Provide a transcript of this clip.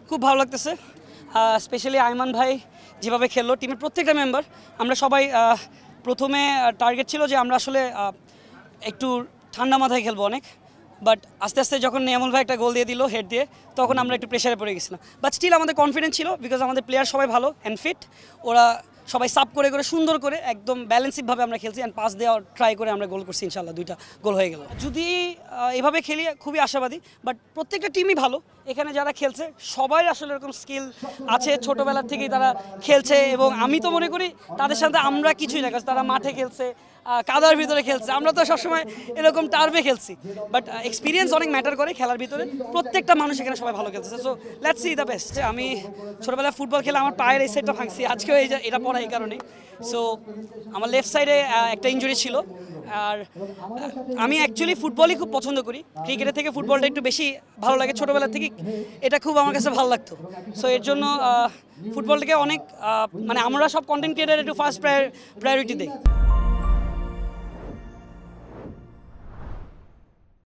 খুব ভালো লাগতেছে, স্পেশালি আইমান ভাই যেভাবে খেললো, টিমের প্রত্যেকটা মেম্বার। আমরা সবাই প্রথমে টার্গেট ছিল যে আমরা আসলে একটু ঠান্ডা মাথায় খেলবো অনেক, বাট আস্তে আস্তে যখন নিয়ামুল ভাই একটা গোল দিয়ে দিল হেড দিয়ে, তখন আমরা একটু প্রেশারে পড়ে গেছিলাম। বাট স্টিল আমাদের কনফিডেন্স ছিল, বিকজ আমাদের প্লেয়ার সবাই ভালো অ্যান্ড ফিট। ওরা সবাই সাব করে করে সুন্দর করে একদম ব্যালেন্সিভভাবে আমরা খেলছি, অ্যান্ড পাস দেওয়া ট্রাই করে আমরা গোল করছি, ইনশাল্লাহ 2টা গোল হয়ে গেল। যদি এভাবে খেলি খুবই আশাবাদী, বাট প্রত্যেকটা টিমই ভালো। এখানে যারা খেলছে সবাই আসলে এরকম স্কিল আছে, ছোটোবেলার থেকেই তারা খেলছে, এবং আমি তো মনে করি তাদের সাথে আমরা কিছুই না, কারণ তারা মাঠে খেলছে, কাদার ভিতরে খেলছে, আমরা তো সবসময় এরকম টার্ফে খেলছি। বাট এক্সপিরিয়েন্স অনেক ম্যাটার করে খেলার ভিতরে। প্রত্যেকটা মানুষ এখানে সবাই ভালো খেলছে, so let's see the best. আমি ছোটোবেলায় ফুটবল খেলে আমার পায়ের এই সাইডটা ভাঙছি, আজকেও এটা পড়া এই কারণেই। সো আমার লেফট সাইডে একটা ইনজুরি ছিল। আর আমি অ্যাকচুয়ালি ফুটবলই খুব পছন্দ করি, ক্রিকেটের থেকে ফুটবলটা একটু বেশি ভালো লাগে ছোটোবেলা থেকে, এটা খুব আমার কাছে ভালো লাগতো। সো এর জন্য ফুটবলটাকে অনেক মানে আমরা সব কন্টেন্ট ক্রিয়েটার একটু ফার্স্ট প্রায়োরিটি দিই।